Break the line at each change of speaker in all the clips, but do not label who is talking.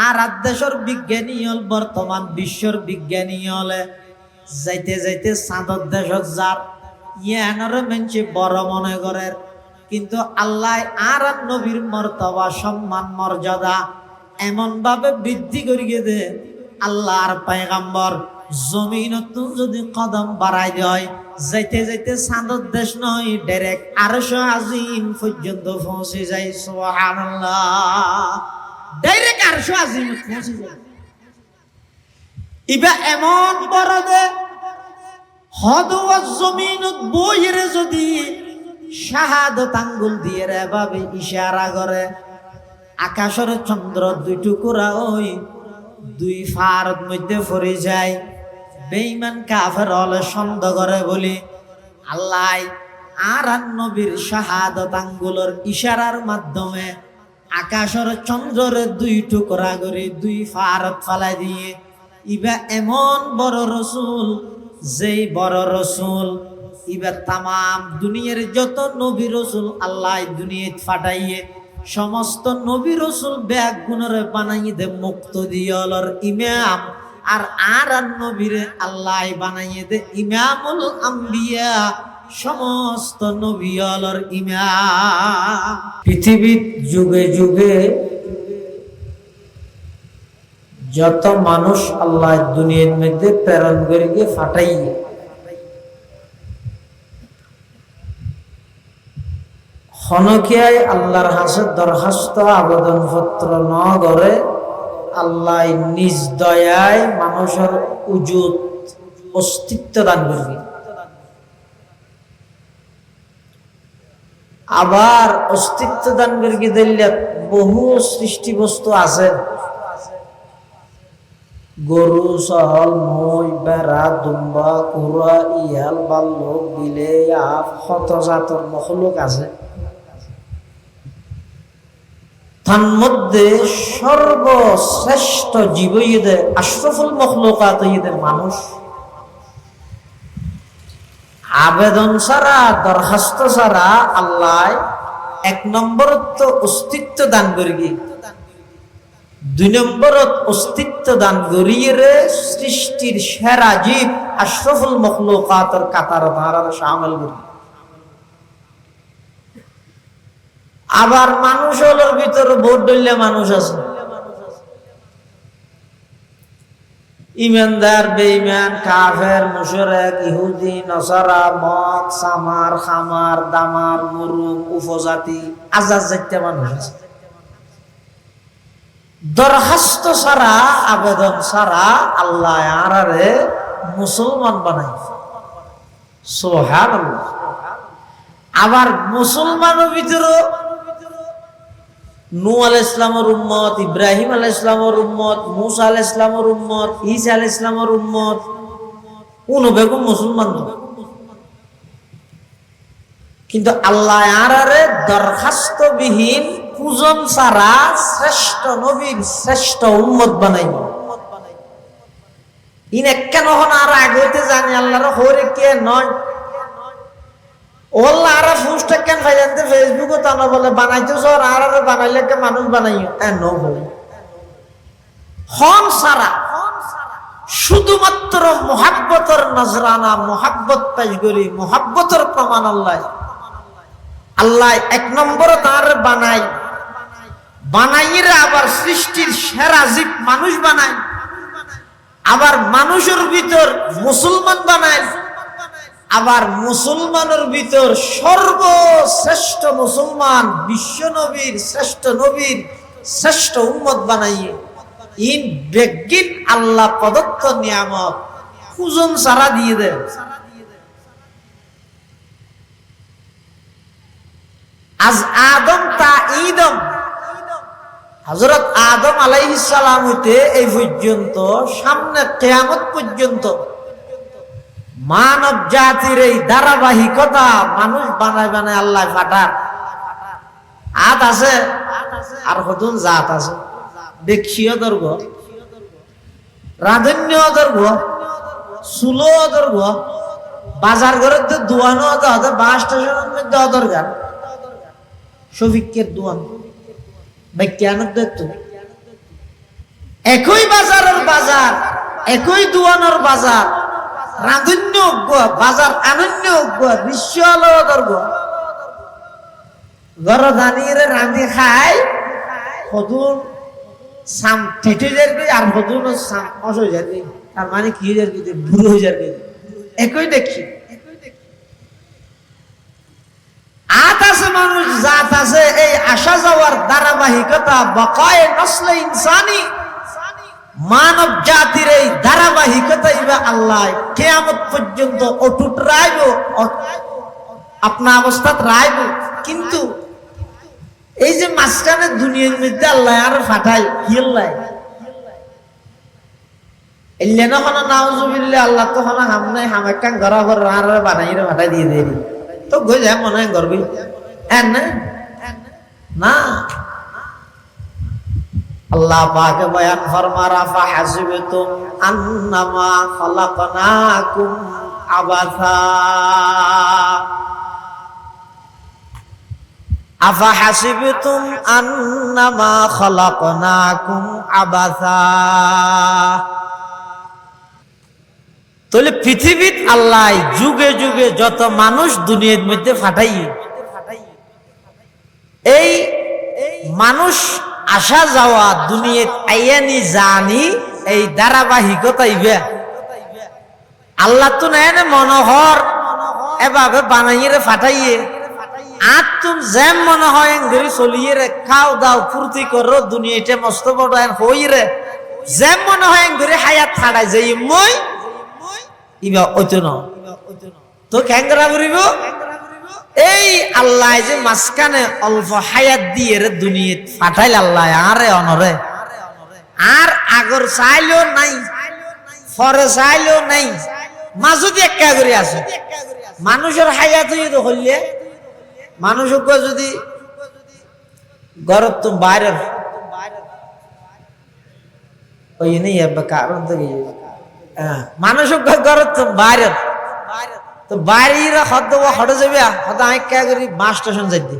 আর দেশের বিজ্ঞানী হল বর্তমান বিশ্বর বিজ্ঞানী হলে যাইতে যাইতে চাঁদর দেশত যার ইয়ানরে মেনছে বড় মনে করে, কিন্তু আল্লাহ আর নবীর মর্তবা সম্মান মর্যাদা এমন ভাবে বৃদ্ধি করিয়ে দে, আল্লাহর পয়গম্বর জমিনত যদি কদম বাড়াই দেয় যাইতে যাইতে চাঁদর দেশ নয় ডাইরেক্ট আরশ আজিম পর্যন্ত পৌঁছে যায়। সুবহানাল্লাহ, ডাইরেক্ট আরশ আজিম পৌঁছে যায়। ইবা এমন বড় দে হদওয়া জমিনত বইরে যদি শাহাদত আঙ্গুল দিয়ে এভাবে ইশারা করে, আকাশের চন্দ্র দুই টুকরা ওই দুই ফারদ মধ্যে পড়ে যায়। বেঈমান কাফের হলে সন্দেহ করে বলি আল্লাহ আর নবীর শাহাদত আঙ্গুলের ইশারার মাধ্যমে আকাশের চন্দ্রের দুই টুকরা করে দুই ফারদ ফালাই দিয়ে ইবা এমন বড় রসুল, যেই বড় রসুল ইবা তামাম দুনিয়ার যত নবী রসুল আল্লাহ দুনিয়াত ফাটাইয়ে সমস্ত নবী রসুল ব্যাগ গুণরে বানাইয়ে দে মুক্ত দিয়লর ইমাম, আর নবীরে আল্লাহ বানাইয়ে দে ইমামুল আম্বিয়া, সমস্ত নবীলর ইমাম। পৃথিবীর যুগে যুগে যত মানুষ আল্লাহ দুনিয়ার মধ্যে প্রেরণ করে গিয়ে ফাটাইয়ে হনকিয়ায় আল্লাহর হাসে দরখাস্ত আবেদন পত্র ন করে আল্লাহ নিজ দয়ায় মানুষের উজুত অস্তিত্ব দান করবে। আবার অস্তিত্ব দান করে দিলে বহু সৃষ্টি বস্তু আছে, গরু সহল মই বেড়া দুম্বা কুড়া ইয়াল বাল্লুক বিলে আফ শত জাতর মখলুক আছে। তার মধ্যে সর্বশ্রেষ্ঠ জীব ঈদে আশরাফুল মখলুকাত ঈদে মানুষ। আবেদন ছাড়া দরখাস্ত ছাড়া আল্লাহ এক নম্বরত তো অস্তিত্ব দান করি, দুই নম্বরত অস্তিত্ব দান করিয়ে সৃষ্টির সেরা জীব আশরাফুল মখলুকাতের কাতার ধারার শামিল করি। আবার মানুষ হলোর ভিতরে ভোট দিলে মানুষ আছে, ইমানদার বেঈমান কাফের মুশরিক ইহুদি নসারা মদ সামার খামার দামার মুরুম উপজাতি আজাদ জাতীয় মানুষ আছে। দরখাস্ত ছাড়া আবেদন ছাড়া আল্লাহ আরারে মুসলমান বানাই। সুবহানাল্লাহ। আবার মুসলমানের ভিতরে নূহ আলাইহিস ইসলামের উম্মত, ইব্রাহিম আলাইহিস ইসলামের উম্মত, মূসা আলাইহিস ইসলামের উম্মত, ঈসা আলাইহিস ইসলামের উম্মত, কোন বেগম মুসলমান নয়। কিন্তু আল্লাহ আরারে দরখাস্ত বিহীন পূজন ছাড়া শ্রেষ্ঠ নবীর শ্রেষ্ঠ উম্মত বানাই। ইনে কেন হন আর আগতে জানি আল্লাহর হরে কে নয় ওল্লা আর ফুসটা কেন ফাইজানতে ফেসবুকও তা না বলে বানাইতে সর আর বানাইলে কে মানুষ বানাইও ন বলে হন সারা শুধুমাত্র মোহাব্বতের নজরানা মোহাব্বত পেশ করি, মোহাব্বতের প্রমাণ আল্লাহ। আল্লাহ এক নম্বর তার বানাই, বানাইরে আবার সৃষ্টির সেরা জীব মানুষ বানায়, আবার মানুষের ভিতর মুসলমান বানায়, আবার মুসলমানের ভিতর সর্বশ্রেষ্ঠ মুসলমান বিশ্ব নবীর শ্রেষ্ঠ উম্মত বানাইয়ে ইন বেগিন আল্লাহ প্রদত্ত নিয়ামত পূজন সারা দিয়ে দেন। আজ আদম তা ঈদম হযরত আদম আলাইহিস সালাম হইতে এই পর্যন্ত সামনে কিয়ামত পর্যন্ত মানব জাতির এই ধারাবাহিকতা মানুষ বানায় বানায় আল্লাহ ফাটার আত আছে আর কতন জাত আছে, দেখছিও দর্গ রাধন্য দর্গ সুলো দর্গ বাজার ঘরের তো দোয়ানো হতে বাস স্টেশনের মধ্যে দরকার শফিকের দোয়ান ব্যাখ্যানত দেখতো একই বাজারের বাজার, একই দোয়ানোর বাজার, রাঁধুন্য বাজার আনন্য বিশ্ব আলোদর ঘর দাঁড়িয়ে রাঁধি খায় হদুন সাম ঠেটে যাবে আর হদুন সাম অস হয়ে যাবে, তার মানে কি হয়ে যাবে, বুড়ো হয়ে যাবে। একই দেখি আত আছে মানুষ জাত আছে, এই আসা যাওয়ার ধারাবাহিকতা বকায়ে নসলে ইনসানি, মানব জাতির এই ধারাবাহিকতা ইবা আল্লাহ কিয়ামত পর্যন্ত অটুট রাখবো, আপনা অবস্থাত রাখবো। কিন্তু এই যে মাঝখানে দুনিয়ার মধ্যে আল্লাহ আর ফাটাই কি আল্লাহ এলেন হনা নাউজুবিল্লাহ, আল্লাহ তো হনা হাম নাই, হাম একখান ঘরা ঘর আর বানাই ফাটাই দিয়ে দেরি তো গই যায় মনে হয় গর্বি না না। আল্লাহ পাক বয়ান ফরমারা ফাহাসিবতুম আন্নামা খালাকনাকুম আবাসা আফাহাসিবতুম আন্নামা খালাকনাকুম আবাসা। তাহলে পৃথিবীত আল্লাহ যুগে যুগে যত মানুষ দুনিয়ার মধ্যে ফাটাই, এই মানুষ আসা যাওয়া দুনিয়াত আইয়ানি জানি এই ধারাবাহিকতা ইবে আল্লাহ তো নেন মনোহর এভাবে বানাইয়ে ফাটাইয়ে আর তুম যেম মনে হয় ঘুরে চলিয়ে রে খাও দাও ফুর্তি করো দুনিয়াতে মস্ত বড় হই রে, যেম মনে হয় ঘুরে হায়াত ছাড়াই যাই মই ইবা ওইতো ন তো ক্যাংরা করিব। এই আল্লাহ যে মাঝখানে অল্প হায়াত দিয়ে রে দুনিয়াত ফাটাইল আল্লাহ আরে অনরে, আর আগর চাইলেও নাই পরে চাইলেও নাই, মাঝুদি একা করে আছে। মানুষের হায়াত হইতে হইলে মানুষক যদি গরব তো বাইরের ওই নেই কারণ তো মানুষক গরব তো বাইরের তো বাইরে হদ হটে যাবে হদ আমি কে করি বাস স্টেশন যাই দি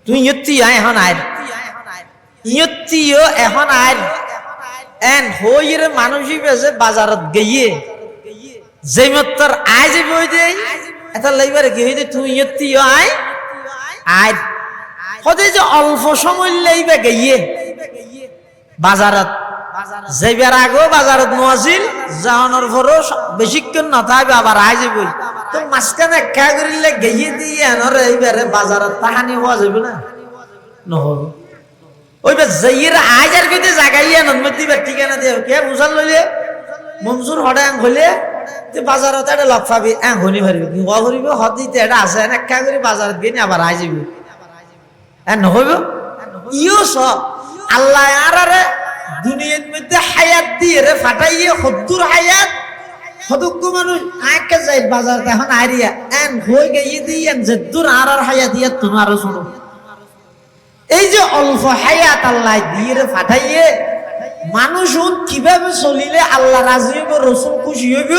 তুই ইয়ত্তি এখন আয় ইয়ত্তিও এখন আয় এন হইরে মানুষই বেজে বাজারত গিয়ে যে মতর আয় যাবে ওই দে এটা লাইবারে কি হইতে তুই ইয়ত্তিও আয় আয় হদে যে অল্প সময় লাইবে গিয়ে বাজারত যাইবার আগেও বাজারত নোয়াছিল যাওয়ানোর পরও বেশিক্ষণ না থাকবে আবার আয় যাবে তো মাঝখানে একা করিলে গিয়ে দিয়ে এনরে এইবারে বাজারত তাহানি হওয়া যাবে না নহবে ওইবার যাইয়ের আজ আর কেটে জাগাইয়া নন্মত দিবার ঠিকানা দিয়ে কে বুঝাল লইলে মনসুর হড়ে আং হইলে বাজারত এটা লগ পাবি আং হনি পারবি কি হওয়া করিব হদ দিতে এটা আছে একা করে বাজারত গিয়ে আবার আয় যাবে নহব ইও সব আল্লাহ আর দুনিয়ার মধ্যে হায়াত দিয়ে রে ফাটাইয়ে হদ্দুর হায়াত হদুক্য মানুষ আঁকে যায় বাজার এখন আরিয়া এন হয়ে গিয়ে দিয়ে যেদুর আর হায়াত ইয়া তোমার শুনো এই যে অল্প হায়াত আল্লাহ দিয়ে রে ফাটাইয়ে মানুষ কিভাবে চলিলে আল্লাহ রাজি হইব রসুল খুশি হইব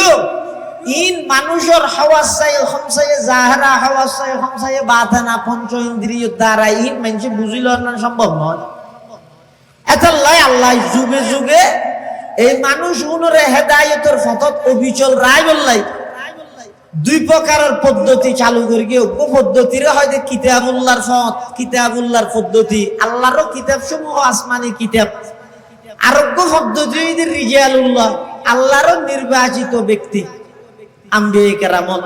ইন মানুষের হাওয়াস চাই খমসায়ে জাহরা হাওয়াস চাই খমসায়ে বাতানা পঞ্চ ইন্দ্রিয় দ্বারা ইন মানুষ বুঝিল না সম্ভব নয়। এতাল্লাই আল্লাহ যুগে যুগে এই মানুষ উনরে হেদায়েতের পথত অবিচল রায় বললাই দুই প্রকারের পদ্ধতি চালু করি গিয়ে পদ্ধতিরে হয়তো কিতাবুল্লাহর পথ কিতাবুল্লাহর পদ্ধতি আল্লাহরও কিতাব সমূহ আসমানি কিতাব আরোগ্য পদ্ধতি রিজালুল্লাহ আল্লাহরও নির্বাচিত ব্যক্তি আম্বিয়ে কেরামত।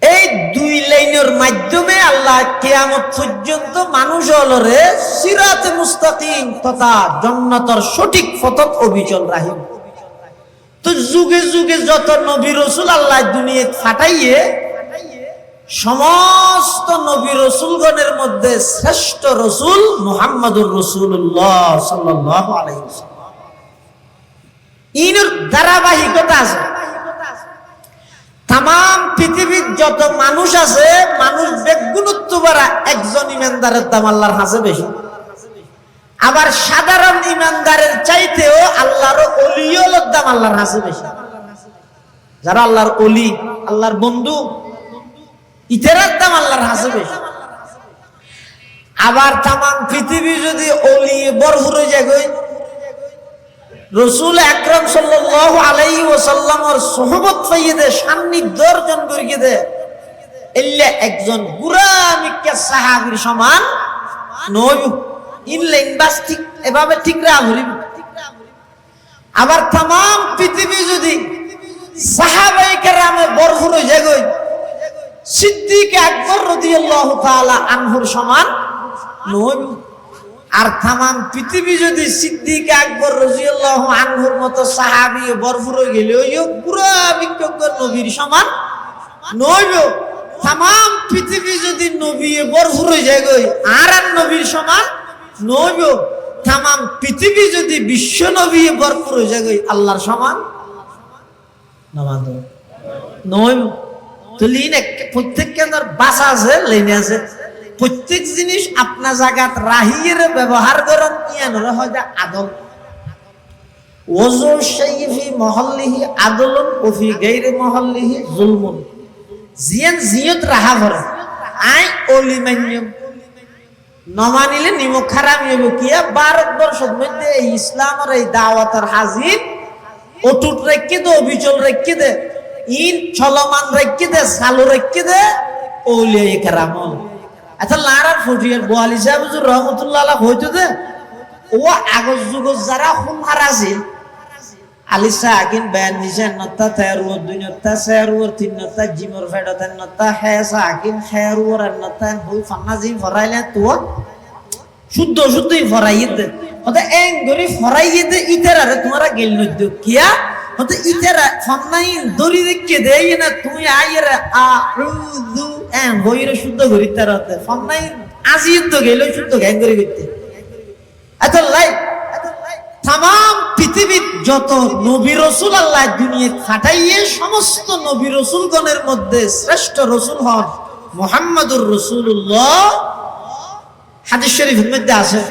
এই দুই লাইনের মাধ্যমে আল্লাহ কিয়ামত পর্যন্ত মানুষ হলরে সিরাতে মুস্তাকিম তথা জান্নাতের সঠিক পথত অবিচল রাহিব। তো যুগে যুগে যত নবী রাসূল আল্লাহ দুনিয়াত ফাটাইয়ে সমস্ত নবী রাসূলগণের মধ্যে শ্রেষ্ঠ রাসূল মুহাম্মদুর রাসূলুল্লাহ সাল্লাল্লাহু আলাইহি ওয়াসাল্লাম ইনের ধারাবাহিকতা আছে। তাম পৃথিবীর যত মানুষ আছে মানুষ বেগুণত্ব বাড়া একজন ইমানদারের দাম আল্লাহর কাছে বেশি, আবার সাধারণ ইমানদারের চাইতেও আল্লাহর ওলিয়র দাম আল্লাহর কাছে বেশি। যারা আল্লাহর ওলি আল্লাহর বন্ধু ইতেরার দাম আল্লাহর কাছে বেশি। আবার তাম পৃথিবী যদি অলিয়ে ভরপুর হয়ে যায় গই, রসুল আকরাম সাল্লাল্লাহু আলাইহি ওয়াসাল্লামের সোহবত পাইয়ে দে, সান্নিধ্য অর্জন করিয়ে দে, এল্লে একজন গুরামিকা সাহাবীর সমান নয়। ইনলাইন বাস ঠিক এভাবে ঠিক রাখুন। আবার তাম পৃথিবী যদি সাহাবায়ে কেরামে ভরপুর হয়ে যায় গই, সিদ্দিক আকবর রাদিয়াল্লাহু তাআলা আনহুর সমান নয়। আর তাম পৃথিবী যদি সিদ্দিক আকবর রাদিয়াল্লাহু আনহুর মতো সাহাবী ভরপুর হয়ে গেলে ওই পুরা বিজ্ঞ নবীর সমান নয়। তাম পৃথিবী যদি নবী ভরপুর হয়ে যায় গই, আর নবীর সমান নয়। তাম পৃথিবী যদি বিশ্ব নবী ভরপুর হয়ে যায় গই, আল্লাহর সমান নয়। তো লিন প্রত্যেককে বাসা আছে, লেনে আছে। প্রত্যেক জিনিস আপনার জায়গাত রাহিয়ের ব্যবহার করেন, ইয়ানোর হয় আদল। ওযু শাইফি মহল্লিহি আদলুন ও ফি গায়রি মহল্লিহি যুলমুন। জিয়ান জিয়ত রাহা করে আই ওলি মান্যম নমানিলে নিমক খারাপ হইব। কিয়া ভারতবর্ষের মধ্যে এই ইসলামের এই দাওয়াতের হাজির অটুট রেখে দে, অবিচল রেখে দে, ইন চলমান রেখে দে, চালু রেখে দে ওলিয়ে কেরামল। আচ্ছা লারার ফটিয়ার বোয়ালি সাহেব হুজুর রহমতুল্লাহ আলাইহি হইতো দে ও আগজ যুগ যারা হুমহার আছিল আলিসা আগিন বয়ান নিছেন নতা তেরুর দুই নতা সেরুর তিন নতা জিমর ফেডতেন নতা হেসা আগিন খেরুর নতা হই ফান্নাজি ফরাইলে তো শুদ্ধ শুদ্ধই ফরাইয়ে দে ওতে এং গরি ফরাইয়ে দে ইতারে তোমরা গেল নদ্য কিয়া ওতে ইতারা ফান্নাই দরি দেখকে দেই না তুমি আইরে আউযু এন হইরে শুদ্ধ করি তারতে ফান্নাই আজিত তো গেল শুদ্ধ গ্যাং করি করতে। এত লাই তাম পৃথিবীর যত নবী রসুল আল্লাহ দুনিয়া ফাটাইয়ে সমস্ত নবী রসুলগণের মধ্যে শ্রেষ্ঠ রসুল হন মুহাম্মদুর রাসূলুল্লাহ। হাদিস শরীফের মধ্যে আছে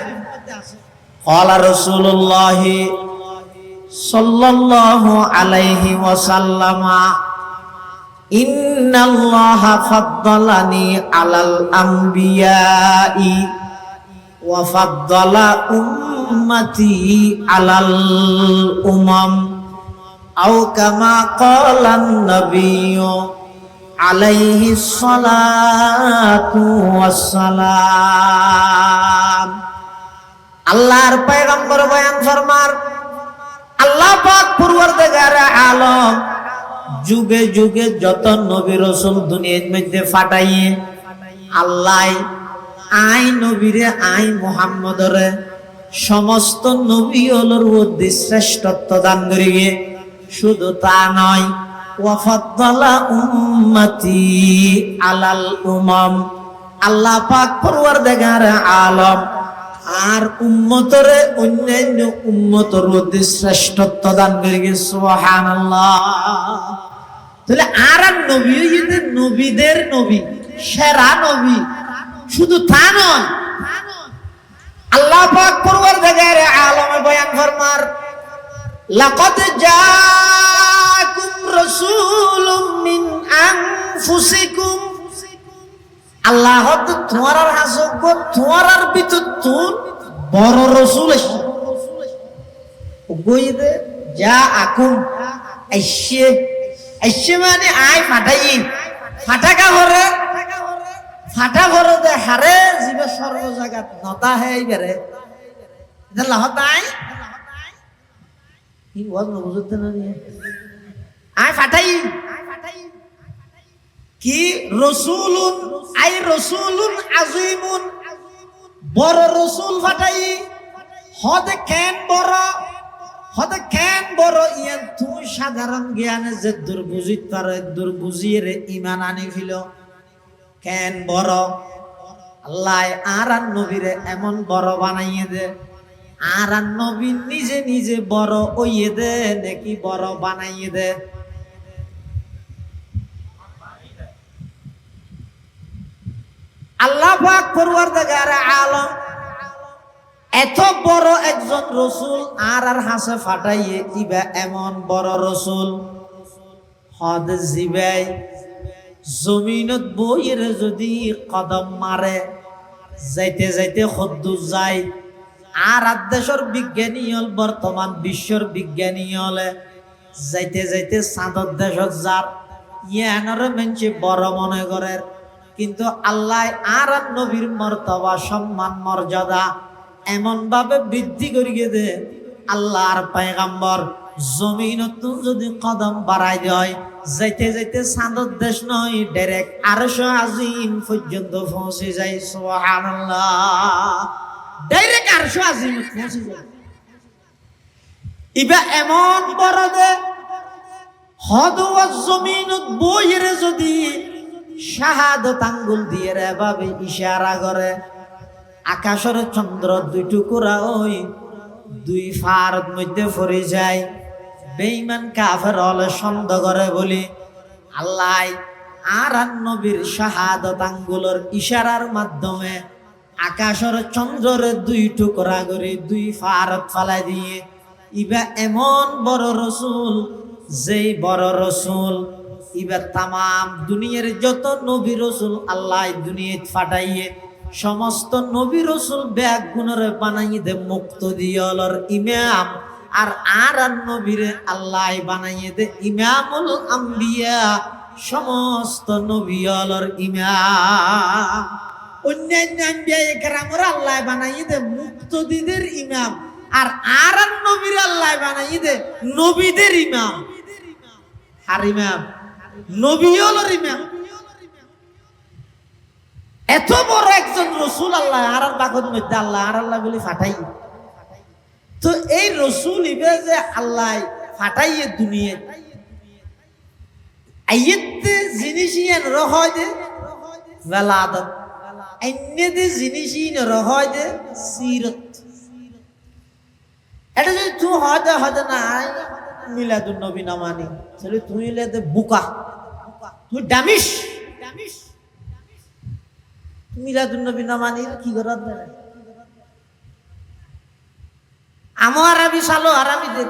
ক্বালা রাসূলুল্লাহ সাল্লাল্লাহু আলাইহি ওয়াসাল্লাম ইন্নাল্লাহা ফাদ্দালানি আলাল আমবিয়াই ওয়া ফাদ্দালা উম্মতি আলাল উমাম আও কামা ক্বালান নাবিয়্যু আলাইহিস সালাতু ওয়াস সালাম। আল্লাহর পয়গম্বর বয়ান ফরমার, আল্লাহ পাক পরওয়ারদিগার আলম যুগে যুগে যত নবী রাসূল দুনিয়ার মধ্যে ফাটাইয়ে আল্লাহ আই নবীরে আই মুহাম্মদরে সমস্ত নবী হলোর মধ্যে শ্রেষ্ঠত্ব দান করিবে। শুধু তা নয়, ওয়া ফাদ্দালা উম্মতি আলাল উমাম, আল্লাহ পাক পরওয়ারদিগার আলম আর উম্মতরে অন্যান্য উম্মতর মধ্যে শ্রেষ্ঠত্ব দান করিবে। সুবহানাল্লাহ। তাহলে আর নবী হইতে নবীদের নবী, সেরা নবী। শুধু তা নয়, আল্লাহ পাক পরওয়ারদিগার আলমে বয়ান ফরমার, লাকাদ জাআকুম রাসূলুম মিন আনফুসিকুম, আল্লাহ তো তোমার হাসব তোমার ভিতর তুন বড় রাসূল গইদে যা আকুম আইসে আইসে মানে আই ফাটাই ফাটাকা ভরে ফাটা ভরে দে হারে জীবে সর্ব জায়গাত নতা হে বেরে আল্লাহ তাই কি ওয়াজ না বুঝতে না আই ফাটাই কি রাসূলুন আই রাসূলুন আযীমুন, বড় রাসূল ফাটাই হদে কেন বড় ইয়ান তুই সাধারণ জ্ঞানে যে দুর্বুঝিত পারে দুর্বুঝিয়ে ঈমান আনি ফিল কেন বড়। আল্লাহ আর নবীরে এমন বড় বানাইয়ে দে, আর নবী নিজে নিজে বড় ওইয়ে দে নাকি বড় বানাইয়ে দে। আল্লাহ পাক পরওয়ারদিগার আলম এত বড় একজন রসুল আর হাসে ফাটাইয়ে ইবা এমন বড় রসুল হদ জিবাই জমিনত বইয়ের যদি কদম মারে যাইতে যাইতে খদ্দুর যায় আর দেশের বিজ্ঞানী হল বর্তমান বিশ্বর বিজ্ঞানী হলে যাইতে যাইতে চাঁদর দেশত যার ইয়ানর মেনছে বড় মনে করে কিন্তু আল্লাহ আর নবীর মর্তবা সম্মান মর্যাদা এমন ভাবে বৃদ্ধি করিয়ে দে আল্লাহর পয়গম্বর জমিনত যদি কদম বাড়াই দেয় যাইতে যাইতে চাঁদর দেশ নয় ডাইরেক্ট আরশে আজিম পর্যন্ত পৌঁছে যায় সুবহানাল্লাহ ডাইরেক্ট আরশে আজিম পৌঁছে যায় ইবা এমন বড় দে হদওয়াজ জমিনত বইরে যদি শাহাদত আঙ্গুল দিয়ে রে ভাবে ইশারা করে আকাশের চন্দ্র দুই টুকরা ওই দুই ফারত মধ্যে পড়ে যায় বেঈমান কাফের হলে সন্দেহ করে বলি আল্লাহ আর নবীর শাহাদত আঙ্গুলের ইশারার মাধ্যমে আকাশের চন্দ্রের দুই টুকরা করে দুই ফারত ফালাই দিয়ে ইবা এমন বড় রসুল যেই বড় রসুল ইবা তামাম দুনিয়ার যত নবী রসুল আল্লাহ দুনিয়াত ফাটাইয়ে সমস্ত নবী রসুল ব্যাগ গুণরে বানাই দে মুক্ত দিয়লর ইমাম আর নবীরে আল্লাহ বানাইয়ে দে ইমামুল আম্বিয়া সমস্ত নবীলর ইমাম অন্যান্য আম্বিয়া একরামর আল্লাহ বানাইয়ে দে মুক্তদিদের ইমাম আর নবীর আল্লাহ বানাইয়ে দে নবীদের ইমাম আর ইমাম নবীলর ইমাম এত বড় একজন রসুল আল্লাহ আর বাগত মধ্যে আল্লাহ বলে ফাটাই তো এই রসুল ইবে যে আল্লাহ ফাটাইয়ে দুনিয়া আইয়েতে জিনিস ইয়ান রহয় দে ওয়ালাদত আইনেতে জিনিস ইয়ান রহয় দে সিরত এটা যদি তুই হয়তো না মিলাদুন নবী না মানি তাহলে তুই লেদে বুকা তুই ডামিস মিলাদুন নবী না মানি কি করার দেয় আমার আবি সালো আর আমি দেখ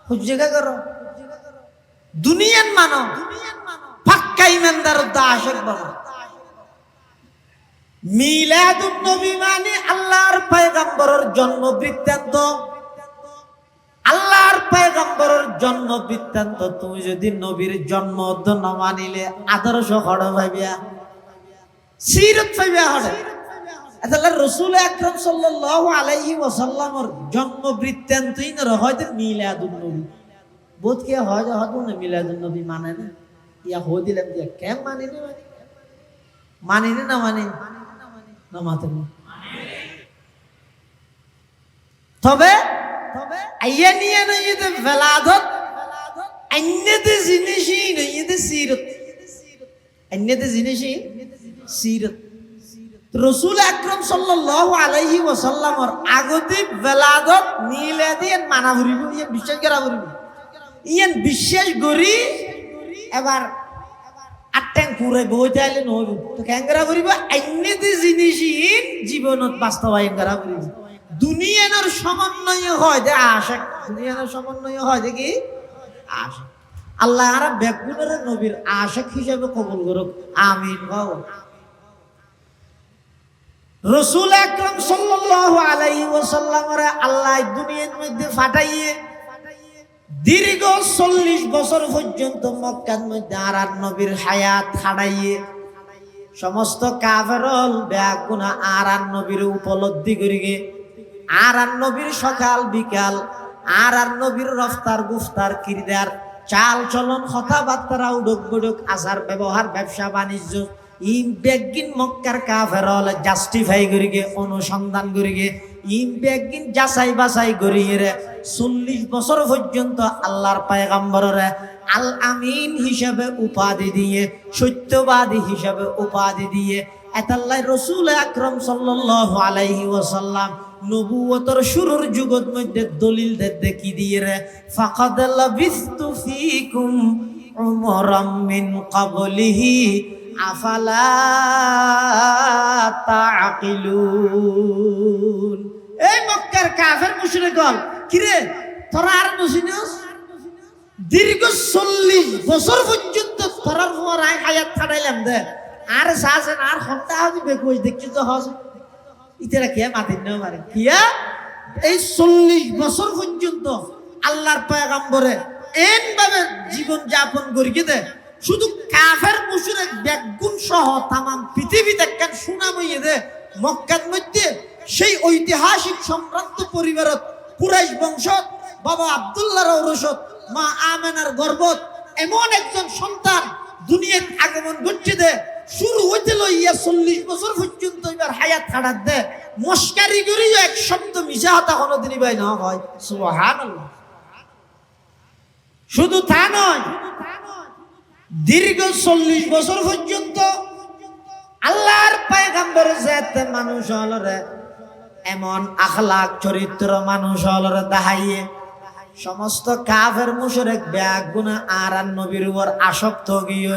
হুজ্জেগা করো দুনিয়ান মানো পাক্কা ইমানদার দাশক বাবা মিলাদুন নবী মানে আল্লাহর পয়গম্বরের জন্ম বৃত্তান্ত আল্লাহর পয়গম্বরের জন্ম বৃত্তান্ত তুমি যদি নবীর জন্ম না মানিলে আদর্শ হড় ভাবিয়া সিরত ভাবিয়া হড়ে তাহলে রাসূল আকরাম সাল্লাল্লাহু আলাইহি ওয়াসাল্লামের জন্ম বৃত্তান্তই না হয়তো মিলাদুন নবী বোধ কে হয় না মিলাদুন নবী মানে না ইয়া হো দিলাম যে কেন মানে না মানে না মাতে তবে আইয়া নিয়ে না ইতে ভেলাদত আইনেতে জিনিসই না ইতে সিরত আইনেতে জিনিসই সিরত রাসূল আকরাম সাল্লাল্লাহু আলাইহি ওয়াসাল্লামের আগতে ভেলাদত মিলাদি মানা ভরিব ইয়া বিশ্বাস করা ভরিব ইয়ান বিশ্বাস করি এবার আটটাং পুরে বইতে আইলে নহব তো কেন করা ভরিব আইনেতে জিনিসই জীবনত বাস্তবায়ন করা ভরিব দুনিয়ার সমন্বয় হয় যে আশা দুনিয়ার সমন্বয় হয় যে কি আশা আল্লাহ আর বেগুনের নবীর আশিক হিসেবে কবুল করুক আমিন বাও রাসূল আকরাম সাল্লাল্লাহু আলাইহি ওয়াসাল্লামের আল্লাহ দুনিয়ার মধ্যে ফাটাইয়ে দীর্ঘ 40 বছর পর্যন্ত মক্কার মধ্যে আর নবীর হায়াত খাড়াইয়ে সমস্ত কাফেরল বেগুনা আর নবীর উপলব্ধি করিগে আর নবীর সকাল বিকাল আর নবীর রফতার গুফতার কিরদার চাল চলন কথাবার্তা উডক বুডক আচার ব্যবহার ব্যবসা বাণিজ্য ইম বেগিন মক্কার কাফেরল জাস্টিফাই করিগে অনুসন্ধান করিগে ইম বেগিন যাচাই বাছাই করিয়ে 40 বছর পর্যন্ত আল্লাহর পয়গম্বরের আল আমিন হিসাবে উপাধি দিয়ে সত্যবাদী হিসাবে উপাধি দিয়ে এতাল্লাহ রাসূল আকরাম সাল্লাল্লাহু আলাইহি ওয়াসাল্লাম নবুয়তের শুরুর যুগের মধ্যে দলিল দেখি দিয়ে রে ফাকাদ লাবিস্তু ফিকুম উমরাম মিন ক্বাবলিহি আফালা তাআকিলুন এই মক্কার কাফের মুশরিকগণ কিরে তোরা আর বুঝিনস দীর্ঘ 40 বছর পর্যন্ত তোরার পর হায়াত ছাড়াইলাম দে আর সাজেন আর হন্তা হাজি বেকুই দেখছি তো হস ইতারা কে মাতিন না মারে কিয়া এই 40 বছর পর্যন্ত আল্লাহর পয়গম্বরে এন ভাবে জীবন যাপন করিয়ে দে শুধু কাফের মুশরিক বেগুন সহ তাম পৃথিবীতে কেন সুনাম হইয়ে দে মক্কার মধ্যে সেই ঐতিহাসিক সম্ভ্রান্ত পরিবারত কুরাইশ বংশ বাবা আব্দুল্লাহর ঔরসত মা আমেনার গর্ভত এমন একজন সন্তান দুনিয়ার আগমন ঘটছে দে শুরু হইতে লইয়া 40 বছর পর্যন্ত এবার হায়াত কাটাত দে মস্কারি করি এক শব্দ মিশা হতা কোনোদিনই ভাই না হয় সুবহানাল্লাহ। শুধু তা নয়, দীর্ঘ 40 বছর পর্যন্ত আল্লাহর পয়গম্বর জাতে মানুষ হলরে এমন আখলাক চরিত্র মানুষ হলরে দেখাইয়ে সমস্ত কাফের মুশরিক বেগুনা আর নবীর উপর আসক্ত গিয়ে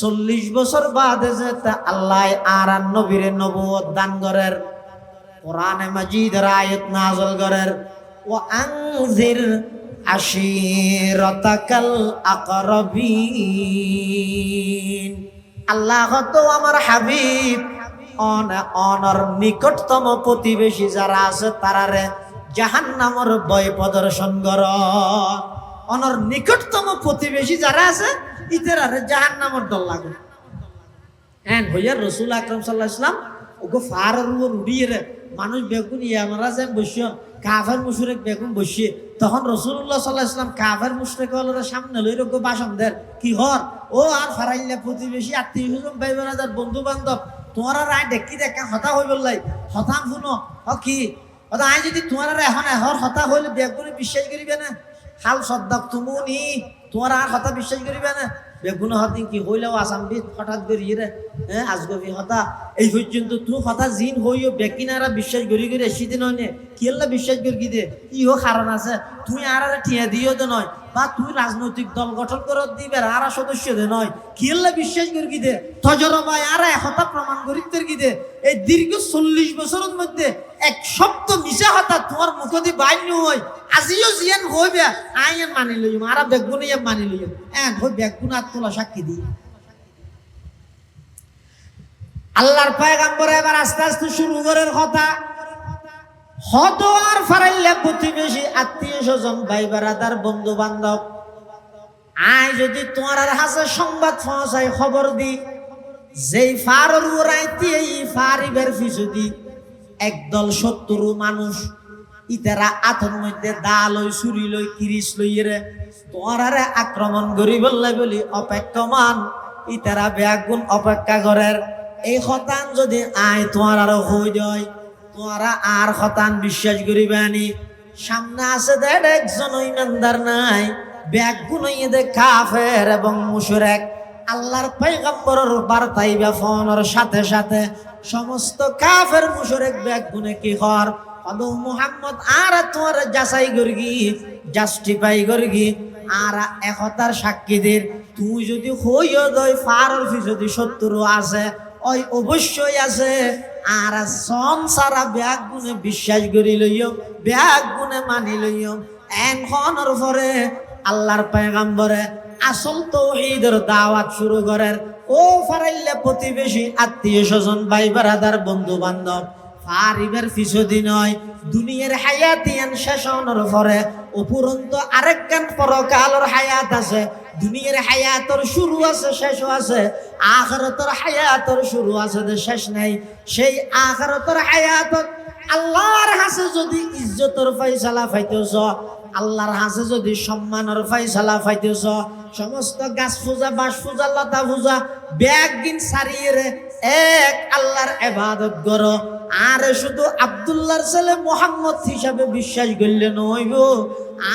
40 বছর বাদে যেতে আল্লাহ আর নবীর নবুয়ত দান করের কোরআনে মাজিদের আয়াত নাযিল করের ও আনজির আশিরাতাকাল আকরাবিন। আল্লাহ তো আমার হাবিব অনর নিকটতম প্রতিবেশী যারা আছে তারারে জাহান্নামের ভয় প্রদর্শন কর। অনর নিকটতম প্রতিবেশী যারা আছে ইতারারে জাহান্নামের ডর লাগে। হ্যাঁ হইয়া রাসূল আকরাম সাল্লাল্লাহু আলাইহি ওয়াসাল্লাম ওগো ফারের উপর উড়িয়ে রে মানুষ বেগুন ইয়ামারা যায় বসিও কাফের মুশরিক বেগুন বসিয়ে তখন রাসূলুল্লাহ সাল্লাল্লাহু আলাইহি ওয়াসাল্লাম কাফের মুশরিক হলরে সামনে লই রগো ভাষণ দেন কি হর ও আর ফারাইল্লা প্রতিবেশী আত্মীয়স্বজন ভাই বোনেদের বন্ধু বান্ধব তোমারা রায় দেখি দেখা হতা হই বললাই হতাম শুনো হ কি ওটা আই যদি তোমার এখন এহর হতা হইলে বেগুনে বিশ্বাস করিবে না হাল সদ্দাক তুমুনি তোমার আর হতা বিশ্বাস করিবে না বেগুন হতিন কি হইলেও আসামবিদ হঠাৎ করিয়ে রে হ্যাঁ আজগবি হতা এই পর্যন্ত তুই হতা জিন হইও বেকিনারা বিশ্বাস করি করে এসিদিন হয় নে কি আল্লাহ বিশ্বাস করি দে ইও কারণ আছে তুই আর ঠিয়া দিও তো নয় বা তুই রাজনৈতিক দল গঠন করে দিবে আর সদস্য দে নয় কি আল্লাহ বিশ্বাস করি দে তজরবাই আর হতা প্রমাণ করি কি দে এই দীর্ঘ 40 বছরের মধ্যে এক শব্দ মিশা হতা তোমার মুখদি বাইন্য হয় আজিও জিয়ান হইবে আইন মানি লইম আর বেগুন ইয়া মানি লইম এন হই বেগুন আর তোলা সাক্ষী দি। আল্লাহর পয়গম্বর এবার আস্তে আস্তে শুরু করার কথা হত আর ফারাইল্লা প্রতিবেশী আত্মীয় স্বজন ভাই বেড়াদার বন্ধু বান্ধব আয় যদি তোমার আর হাসে সংবাদ পৌঁছায় খবর দি যেই ফারর উড়াইতে এই ফারিবের ফিসুদি একদল শত্রু মানুষ ইতারা আতর মধ্যে দা লই ছুরি লই কিরিস লইরে তোমার আরে আক্রমণ করি বললে বলি অপেক্ষমান ইতারা বেগুন অপেক্ষা করের এই হতান যদি আয় তোমার আরো হই যায় তোমারা আর হতান বিশ্বাস করিবে আনি সামনে আছে দেখ একজন ইমানদার নাই বেগুন দে কাফের এবং মুশরিক আল্লাহর পয়গম্বরের বার্তাইবা ফোনের সাথে সাথে সমস্ত কাফের মুশরিক বেগুনে কি হর আদু মুহাম্মদ আর তোর যাচাই করগি জাস্টিফাই করগি আর একতার সাক্ষীদের তুই যদি হইও দই ফারর যদি শত্রু আছে ওই অবশ্যই আছে আর সন সারা ব্যাগ গুনে বিশ্বাস করি লইও ব্যাগ গুনে মানি লইও এনখনের পরে আল্লাহর পয়গম্বরে আসল তাওহীদের দাওয়াত শুরু করেন ও ফারাইল্লা প্রতিবেশী আত্মীয় স্বজন ভাই বারাদার বন্ধু বান্ধব ফারিবের ফিসদি নয় দুনিয়ার হায়াতিয়ান শেষ হওয়ার পরে উপরন্ত আরেকখান পরকালের হায়াত আছে দুনিয়ার হায়াতর শুরু আছে শেষও আছে আখিরাতের হায়াতর শুরু আছে শেষ নাই সেই আখিরাতের হায়াত আল্লাহর কাছে যদি ইজ্জতের ফয়সালা পাইতেছ আল্লাহর কাছে যদি সম্মানের ফয়সালা পাইতেছ সমস্ত গাছ পূজা বাস পূজা লতা পূজা ব্যাগ দিন সারিয়ে এক আল্লাহর ইবাদত করো আর শুধু আব্দুল্লাহর ছেলে মুহাম্মদ হিসাবে বিশ্বাস করলে নইব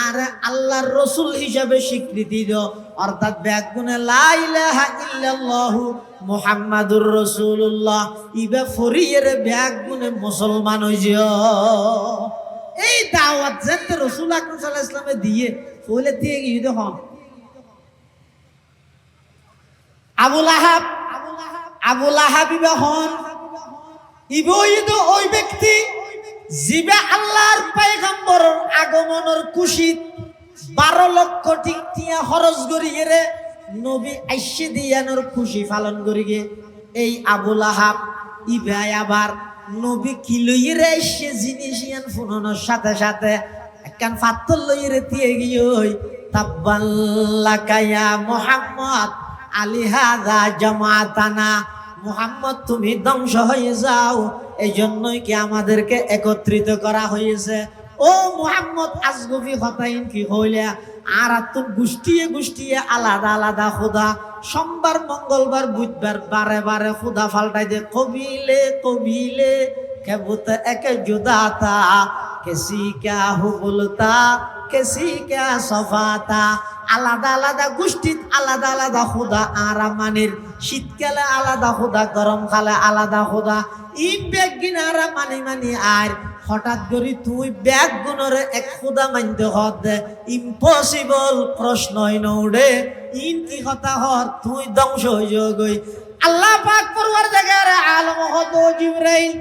আর আল্লাহর রাসূল হিসাবে স্বীকৃতি দাও অর্থাৎ ব্যাগুনে লা ইলাহা ইল্লাল্লাহু মুহাম্মাদুর রাসূলুল্লাহ ইবা ফরিয়ের ব্যাগুনে মুসলমান হইছো এই দাওয়াত যেতে রাসূল আকরাম সাল্লাল্লাহু আলাইহি ওয়াসাল্লামে দিয়ে ফলে দিয়ে গিয়ে দেখুন আবু লাহাব ইবা হন ইবইদ ওই ব্যক্তি জিবে আল্লাহর পয়গম্বরের আগমনের খুশিত 12 লক্ষ টিয়া খরচ করিয়ে নবী আইসে দিয়ানোর খুশি পালন করিয়ে এই আবুল আহাব ইভাই আবার নবী কি লইরে এসে জিনিস ইয়ান ফুনানোর সাথে সাথে একখান পাথর লইরে দিয়ে গিয়ে তাব্বাল্লাকা ইয়া মুহাম্মদ আলিহাযা জামাতানা, মুহাম্মদ তুমি ধ্বংস হয়ে যাও, এই জন্যই কি আমাদেরকে একত্রিত করা হয়েছে। ও মুহাম্মদ আজগবি হতাইন কি হইলা, আর তুম গোষ্ঠীয়ে গোষ্ঠীয়ে আলাদা আলাদা খুদা, সোমবার মঙ্গলবার বুধবার বারে বারে খুদা ফাল্টাই দে, কবিলে কবিলে কেবুত এক জুদাতা, কেসি ক্যা হুবুলতা কেসি ক্যা সফাতা। আলাদা আলাদা গোষ্ঠীত আলাদা আলাদা খুদা, আরামানির শীতকালে আলাদা খুদা, গরমকালে আলাদা খুদা। ই ব্যাগ গিনারা মানি মানি আর হঠাৎ করে তুই ব্যাগ গুণরে এক খুদা মানতে হত, ইম্পসিবল, প্রশ্নই নৌড়ে ইন কি কথা হর তুই ধ্বংস হয়ে গই। আল্লাহ পাক পরওয়ারদিগার আলম হদ জিবরাইল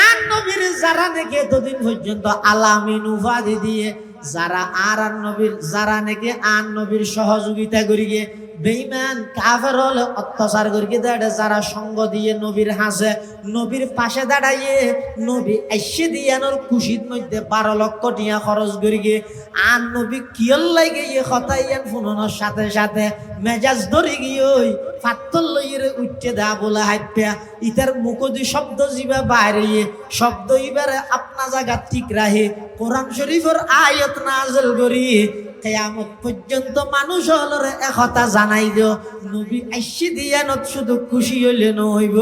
আর নবীর যারা নাকি এতদিন পর্যন্ত আলামিন উপাধি দিয়ে যারা আর নবীর যারা নাকি আর নবীর সহযোগিতা করি গিয়ে বেঈমান কাফের হলে অত্যাচার করি দাঁড়ে, যারা সঙ্গ দিয়ে নবীর হাসে, নবীর পাশে দাঁড়াইয়ে নবী এসে দিয়ে খুশির মধ্যে 12 লক্ষ টিয়া খরচ করি গিয়ে আর নবী কিয়ল লাগে গিয়ে হতাইয়ান ফুনানোর সাথে সাথে মেজাজ ধরে গিয়ে ওই পাত্তর লইয়ে উঠতে দা বলে হাইপা ইতার মুখদি শব্দ জিবা বাইরে শব্দ ইবারে আপনা জায়গা ঠিক রাহে কোরআন শরীফের আয়াত নাযিল করি কিয়ামত পর্যন্ত মানুষ হলরে একথা জানাই দিও, নবী আইসি দিয়ানত শুধু খুশি হইলে নইব,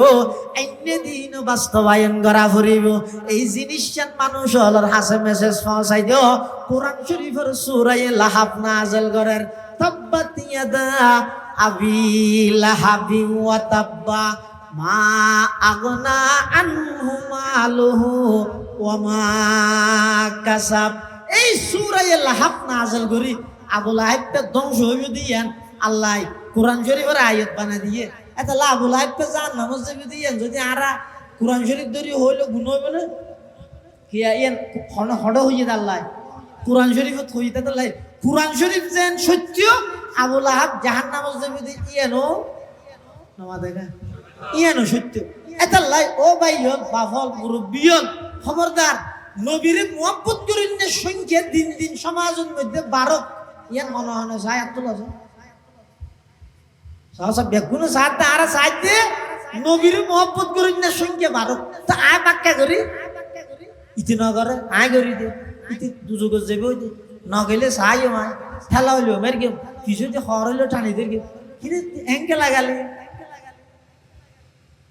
আইনে দিন বাস্তবায়ন করা ফুরিব। এই জিনিসটা মানুষ হলর হাসে মেসেজ পৌঁছাই দিও। কোরআন শরীফের সূরা লাহাব নাযিল করেন, তাব্বাত ইয়াদা আবি লাহাবি ওয়া তাব্বা মা আগনা আনহু মালুহু ওয়া মা কাসাব। এই সূরা লাহাব নাযিল করি আবু লাহাবকে ধ্বংস হইবে দিয়েন আল্লাহ কোরআন শরীফের আয়াত বানাই দিয়ে, এটা আবু লাহাবকে জাহান্নামে যাবে দিয়েন। যদি আরা কোরআন শরীফ ধরি হইলে গুণ হইবে না কি ইয়ান হড় হইয়ে আল্লাহ কোরআন শরীফত হইতে আল্লাহ কোরআন শরীফ যেন সত্য আবু লাহাব জাহান্নামে যাবে দি ইয়ানো নামা দেখা ইয়ানো সত্য এটা লাই। ও ভাইয়ন বাফল মুরব্বিয়ন খবরদার, নবীরে মুহাব্বত করেন না সংখ্যা দিন দিন সমাজের মধ্যে 12 ইয়ান মনে হয় সায়াত তোলা সব বেগুন সাথ আর সাথে নবীরে মুহাব্বত করেন না সংখ্যা 12 তো আয় বাক্কা করি ইতি না করে আয় করি দে ইতি দুজগ যাবে ওই না গেলে সাইও আয় ঠেলা হইলো মের গেম কিছু যে খর হইলো টানি দে কি এঙ্কে লাগালে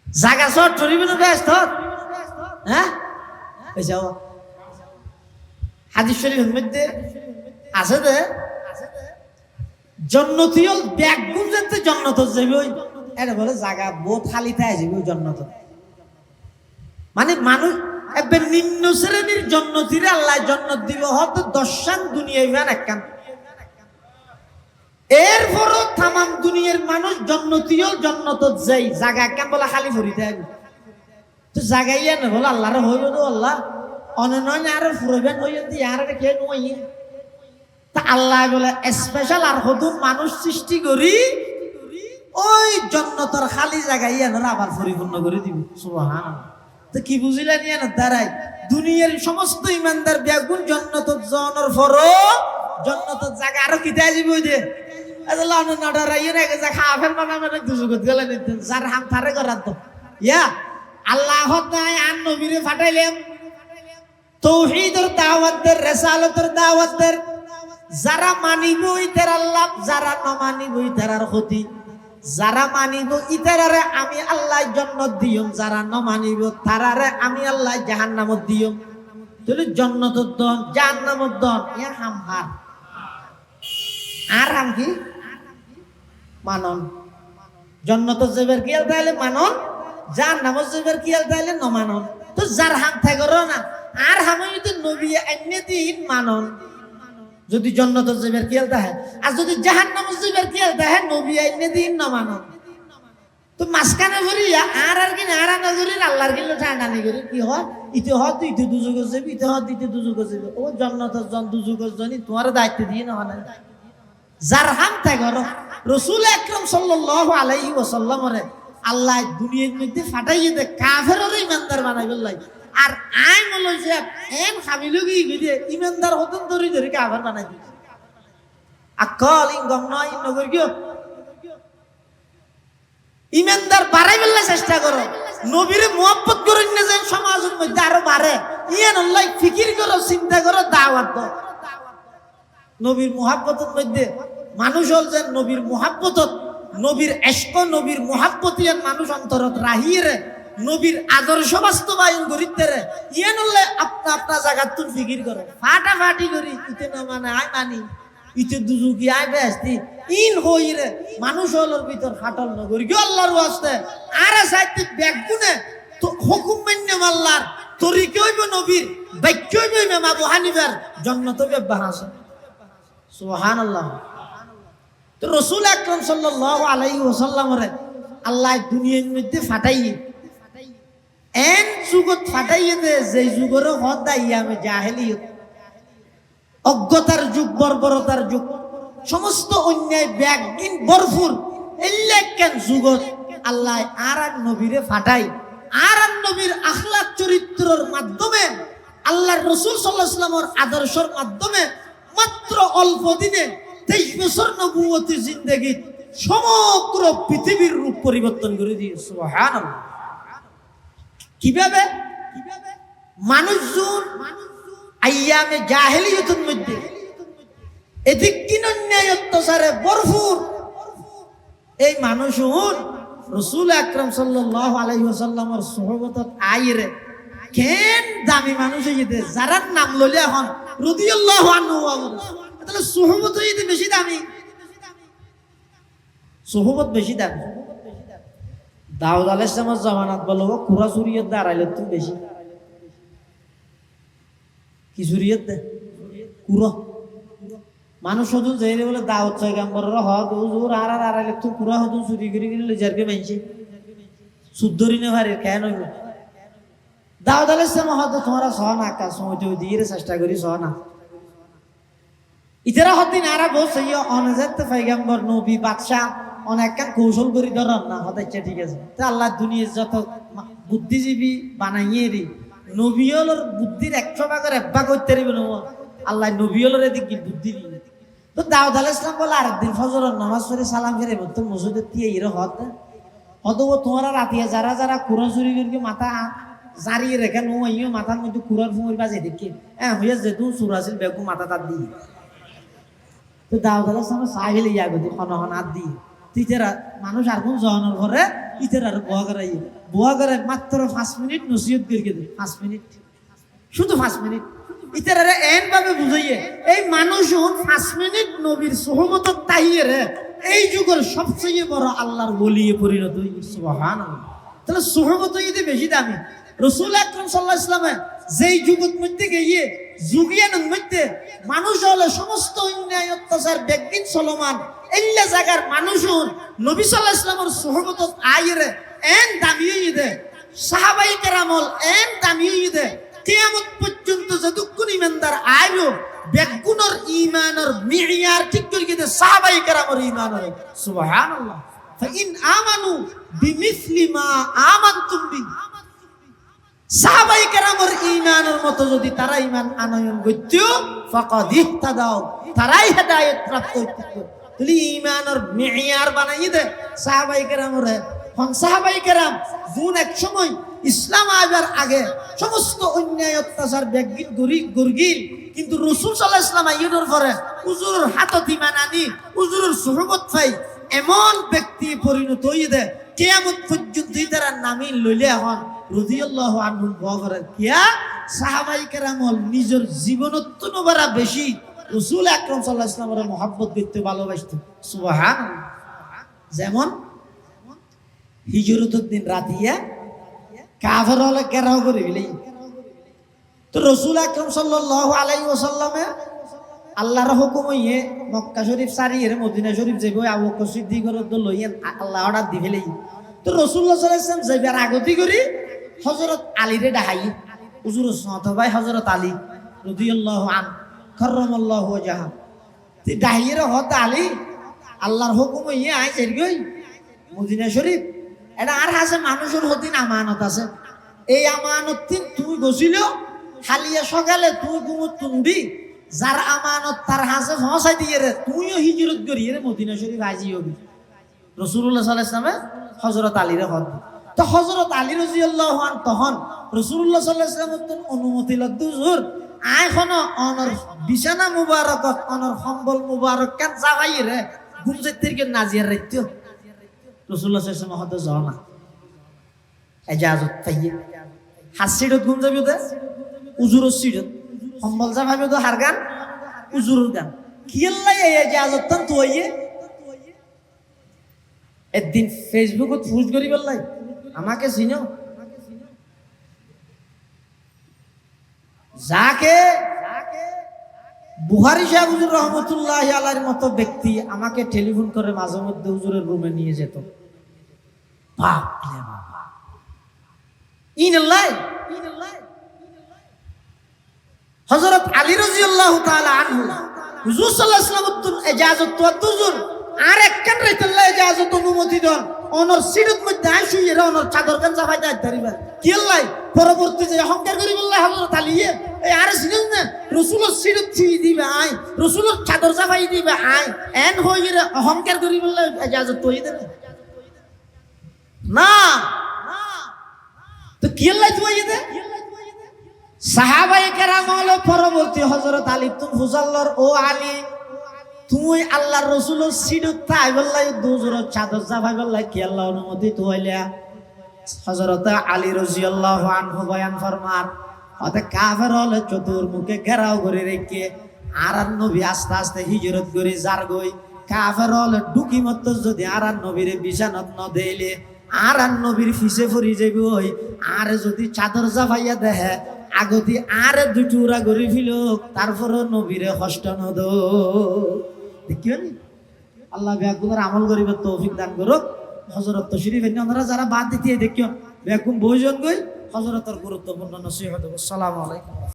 জায়গা শর্ট ধরিবে না ব্যস্ত হ্যাঁ এই যাও হাদিস শরীফের মধ্যে আছে যে জন্নতিয়ল ব্যাগ গুনতে জান্নাত যাবে ওই এটা বলে জায়গা বহুত খালি থাকে যাবে ওই জান্নাত। মানে মানুষ এবে নিম্ন শ্রেণীর জান্নাতীরে আল্লাহ জান্নাত দিব হয়তো 10 দুনিয়া ইমান একখান, এরপরও তামাম দুনিয়ার মানুষ জান্নাতীয়ল জান্নাত যাই জায়গা একখান বলে খালি ভরি থাকে। তো জায়গায় না বলে আল্লাহর হইল তো আল্লাহ অনন্য আর ফুরবেন হইয়া দিয়ে আর কে নই তা আল্লাহ বলে স্পেশাল আর হদুম মানুষ সৃষ্টি করি ওই জান্নাতের খালি জায়গায় ইয়ানরা আবার পরিপূর্ণ করে দিব। সুবহানাল্লাহ। তো কি বুঝিলেন ইয়ান দাঁড়াই দুনিয়ার সমস্ত ইমানদার বেগুন জান্নাতের জনের পরও জান্নাতের জায়গা আরো কিতা যাবে ওই দে আল্লাহ নাডা রাইয়ে না যা খাফের মানা মানে দুজগত গেলেন যার হাম থারে করার তো ইয়া আল্লাহ নাই আর নবীরে পাঠাইলেন তৌহিদের দাওয়াত দের রিসালাতের দাওয়াত দের, যারা মানিব ইতার আল্লাহ, যারা না মানিব ইতার ক্ষতি, যারা মানিব ইতারে আমি আল্লাহ জান্নাত দিয়ম, যারা না মানিব তারারে আমি আল্লাহ জাহান্নামত দিয়ম। তুই জান্নাতত দন জাহান্নামত দন ইয়া হাম হার আর হাম কি মানন জান্নাতত যাবার কি তাইলে মানন, জাহান্নামত যাবার কি তাইলে না মানন। তো যার হাম থাকরো না আর হামই তো নবী আইনে দিন মানন যদি জান্নাতের যাবার কি হয়, আর যদি জাহান্নামের যাবার কি হয় নবী আইনে দিন না মানন। তো মাঝখানে ভরি আর কি আর না করি আল্লাহর কিলো ঠান্ডা নি করি কি হয় ইতে হয় তুই ইতে দুজুগে যাবি ইতে হয় ইতে দুজুগে যাবি। ও জান্নাতের জন দুজুগের জনই তোমার দায়িত্ব দিয়ে না হয় যার হাম থাকরো। রাসূল আকরাম সাল্লাল্লাহু আলাইহি ওয়াসাল্লামের আল্লাহ দুনিয়ার মধ্যে ফাটাইয়ে দে কাফেরও ইমানদার বানাই বললাই আর আই মনে যে এন খাবিলুগি গিয়ে ইমানদার হতন ধরে ধরে কাফের বানাই দিই আকল ইনগম নয় নগর গিয়ে ইমানদার বাড়াই বললে চেষ্টা করো নবীরে মুহাব্বত করে নিয়ে যান সমাজের মধ্যে আরো বাড়ে ইয়ান আল্লাহ ফিকির করো চিন্তা করো দাওয়াত দাও নবীর মুহাব্বতের মধ্যে মানুষ হল যে নবীর মুহাব্বতত নবীর ইশক নবীর মুহাব্বতিয়ান মানুষ অন্তরত রাহিরে নবীর আদর্শ বাস্তবায়ন করিতে রে ইয়ান আল্লাহ আপনা আপনা জায়গা তুই ফিকির করো ফাটাফাটি করি ইতে না মানে আই মানি ইতে দুজুকি আই বেস্তি ইন হইরে মানুষ হলোর ভিতর ফাটল নগরি কি আল্লাহর ওয়াস্তে আরে সাইতে ব্যাগুনে তো হুকুম মান্য আল্লাহর তরিকা হইব নবীর বাক্য হইব ইমাম আবু হানিফার জান্নাত বেবাহ আছে সুবহানাল্লাহ তো রাসূল আকরাম সাল্লাল্লাহু আলাইহি ওয়াসাল্লাম রে আল্লাহ দুনিয়ার মধ্যে ফাটাইয়ে এন যুগত ফাটাইয়ে দে যে যুগের হদা ইয়ামে জাহেলিয়ত অজ্ঞতার যুগ বর্বরতার যুগ সমস্ত অন্যায় ব্যাগিন ভরপুর এলাকান যুগত আল্লাহ আর নবীরে ফাটাই আর নবীর আখলাক চরিত্রের মাধ্যমে আল্লাহর রাসূল সাল্লাল্লাহু আলাইহি ওয়াসাল্লামের আদর্শের মাধ্যমে মাত্র অল্প দিনে 23 বছর নবুয়তের জিন্দেগি সমগ্র পৃথিবীর রূপ পরিবর্তন করে দিয়ে সুবহানাল্লাহ কিভাবে মানুষজন আইয়ামে জাহেলিয়তের মধ্যে এদিক কিন অন্যায় অত্যাচারে ভরপুর এই মানুষজন রাসূল আকরাম সাল্লাল্লাহু আলাইহি ওয়াসাল্লামের সুহবতত আইরে কেন দামি মানুষ হইতে যারা নাম লইলে এখন রাদিয়াল্লাহু আনহু তাহলে সুহবত হইতে বেশি দামি সুহবত বেশি দামি দাউদ আলাইহিস সালামের জামানাত বলবো কুরা সুরিয়ত দাঁড়াইলে তুমি বেশি কি সুরিয়ত দে কুরা মানুষ হদুন যাইলে বলে দাউদ পয়গম্বরের হক হুজুর আর আড়াইলে তুমি কুরা হদুন চুরি করে গেলে জারকে মাইছে সুদ্ধরি না ভারে কেন হইব দাউদ আলাইহিস সালাম হদ তোমরা সহনা কাজ সময়তে দিয়ে চেষ্টা করি সহনা ইতারা হদিন আরা বসে অনজাত পয়গম্বর নবী বাদশা অনেক কৌশল করি ধরন না হদাইছে ঠিক আছে তা আল্লাহ দুনিয়ার যত বুদ্ধিজীবী বানাইয়ে রে নবীয়লর বুদ্ধির 100 ভাগের 1 ভাগ করতে পারবে না আল্লাহ নবীয়লর এদিকে বুদ্ধি দিই তো দাউদ আলাইহিস সালাম বলে আরেকদিন ফজরের নামাজ পড়ে সালাম ফিরে বলতো মসজিদে দিয়ে ইরে হদও তোমরা রাতিয়া যারা যারা কুরআন চুরি করে মাথা জারিয়ে রেখে নো আইও মাথার মধ্যে কুরআন ফুমুর বাজে দেখি হইয়া যেহেতু সুরাসিল বেগু মাথা তার দিয়ে তো দাউদ আলাইহিস সালাম সাহিল ইয়া গতি খনহন আদ দিয়ে তিতেরা মানুষ আর কোন জহনের ঘরে ইতের আর বুয়া করে মাত্র 5 মিনিট নসিহত করে দে 5 মিনিট শুধু 5 মিনিট ইতের এন ভাবে বুঝাইয়ে এই মানুষ 5 মিনিট নবীর সুহবতত তাইয়ে রে এই যুগের সবচেয়ে বড় আল্লাহর ওলিয়ে পরিণত হইছে সুবহানাল্লাহ তাহলে সুহবত হইতে বেশি দামি রাসূল আকরাম সাল্লাল্লাহু আলাইহি ওয়াসাল্লাম যেই যুগত মধ্যে গিয়ে যুগিয়ানের মধ্যে মানুষ হলে সমস্ত অন্যায় অত্যাচার বেগিন চলমান এল্লা জায়গার মানুষ নবী সাল্লাল্লাহু আলাইহি ওয়াসাল্লামের সুহবতত আইরে এন দামি হইতে সাহাবায়ে কেরামল এন দামি হইতে কিয়ামত পর্যন্ত যতক্ষণ ইমানদার আইলো বেগুনের ঈমানের মিয়ার ঠিক করে দিতে সাহাবায়ে কেরামের ঈমানের সুবহানাল্লাহ ফাইন আমানু বিমিসলি মা আমানতুম বি সাহাবায়ে কেরামের ঈমানের মতো যদি তারা ঈমান আনয়ন করত ফাকাদ ইহতাদাও তারাই হেদায়েত প্রাপ্ত হইত তুলি ঈমানের মিয়ার বানাই দে সাহাবায়ে কেরামের সাহাবায়ে কেরাম যুন এক সময় ইসলাম আবার আগে সমস্ত অন্যায় অত্যাচার বেগিন গরগিল কিন্তু রাসূল সাল্লাল্লাহু আলাইহি ওয়াসাল্লাম আইয়ুর পরে হুজুরের হাতত ঈমান আনি হুজুরের সুহবত পাই এমন ব্যক্তি পরিণত হইতে কিয়ামত পর্যন্ত তারা নামই লইলে এখন রাদিয়াল্লাহু আনহু বগরে কিয়া সাহাবায়ে কেরামল নিজের জীবনত নবরা বেশি রাসূল আকরাম সাল্লাল্লাহু আলাইহি ওয়াসাল্লামের মহব্বত করতে ভালোবাসতো সুবহানাল্লাহ যেমন হিজরতের দিন রাতিয়া কাফের হলে কেরাও করে গেলেই তো রাসূল আকরাম সাল্লাল্লাহু আলাইহি ওয়াসাল্লামে আল্লাহর হুকুম হইয়ে মক্কা শরীফ সারিয়ে মদিনা শরীফ যাইব আবু বকর সিদ্দিকের তো লইয়েন আল্লাহ অর্ডার দি ফেলেই তো রাসূলুল্লাহ সাল্লাল্লাহু আলাইহি ওয়াসাল্লাম যাইবার আগতি করি হযরত আলীরে ডাহাই হুজুর সাথে ভাই হযরত আলী রাদিয়াল্লাহু আন কাররামাল্লাহু ওয়াজহা তি ডাহাইরে হত আলী আল্লাহর হুকুম হইয়ে আই যাই গই মদিনা শরীফ এটা আর আছে মানুষের হদিন আমানত আছে, এই আমানত তুই গছিল হালিয়া সকালে তুই ঘুমত তুলবি, যার আমানত তার হাসে ফসাই দিয়ে রে তুইও হিজরত করি রে মদিনা শরীফ হাজি হবি। রাসূলুল্লাহ সাল্লাল্লাহু আলাইহি ওয়াসাল্লামে হযরত আলীর হদ, তো হযরত আলী রাদিয়াল্লাহু আনহু তখন রাসূলুল্লাহ সাল্লাল্লাহু আলাইহি ওয়াসাল্লামের অনুমতি লদ্দু হুজুর আইখনো অনর বিছানা মুবারক অনর সম্বল মুবারক কান যাবাই রে ঘুম যেতির কে নাজিয়ার রাইতো। রাসূলুল্লাহ সাল্লাল্লাহু আলাইহি ওয়াসাল্লাম হদ যাওয়া ইজাজত পাইয়ে হাসিডত ঘুম যাবি ওদের উজুরর সিডত সম্বল যা ভাবে তো হারগান উজুরর গান কিল্লাই এই ইজাজত তন তুইয়ে একদিন ফেসবুকত পোস্ট করি বললাই আমাকে চিনো, যাকে বুখারী সাহেব হুজুর রহমতুল্লাহি আলাইহির মতো ব্যক্তি আমাকে টেলিফোন করে মাঝে মধ্যে হুজুরের রুমে নিয়ে যেত। বাপ রে বাবা, ইনাল্লাহ হযরত আলী রাদিয়াল্লাহু তাআলা আনহু হুজুর সাল্লাল্লাহু আলাইহি ওয়াসাল্লাম ইজাজত তো হুজুর আর একখান রাইতাল্লাহ ইজাজত অনুমতি দেন অনর সিরত মধ্যে আইসু এরা অনর চাদর গান জাফাই দেয় ধরিবা কিল্লাই পরবর্তী যে অহংকার করি বললে হযরত আলী এই আর সিরত না রাসূলের সিরত ছুঁই দিবে আই রাসূলের চাদর জাফাই দিবে আই এন হই রে অহংকার করি বললে ইজাজত তোই দেবে না, তো কিল্লাই তুই দে সাহাবায়ে কেরাম হলো পরবর্তী হযরত আলী তুম ফুজাল্লার ও আলী তুই আল্লাহর রাসূলের সিরত তাই বললাই দুজুর চাদর জাফাই বললাই কি আল্লাহ অনুমতি তুইলা। হযরত আলী রাদিয়াল্লাহু আনহু বয়ান ফরমান ওতে কাফের হলে চতুর্মুখে ঘেরাও করে রেখে আর নবী আস্তে আস্তে হিজরত করে যার গই কাফের হলে ঢুকি মত যদি আর নবীরে বিছানত ন দেইলে আর নবীর ফিসে ফরি যাবি ওই আর যদি চাদর জাফাইয়া দেহে আগতি আর দুটুরা করে ফিল তারপর নবীরে কষ্ট ন দো দেখিও নি। আল্লাহ বেগুনের আমল করিবার তৌফিক দান করুক। হযরত তশরিফ এনে ওনারা যারা বাদ দিতে দেখিও বেগুন বইজন গই হযরতের গুরুত্বপূর্ণ নসিহত। আসসালামু আলাইকুম।